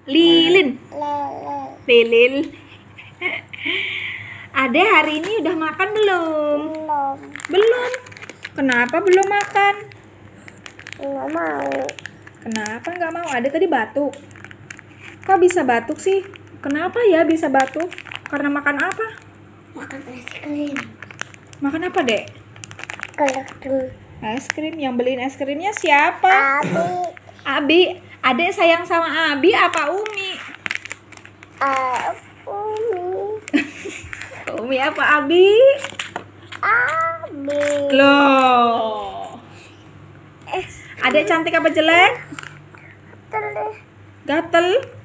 Lilin. Lele. Lilin. Ade hari ini udah makan belum? Belum. Belum. Kenapa belum makan? Nggak mau. Kenapa nggak mau? Ade tadi batuk. Kok bisa batuk sih? Kenapa ya bisa batuk? Karena makan apa? Makan es krim. Makan apa, Dek? Krim. Es krim. Yang beliin es krimnya siapa? Abi. Abi. Adek sayang sama Abi apa Umi? Umi. Umi apa Abi? Abi. Loh. Adek cantik apa jelek? Telur. Gatel.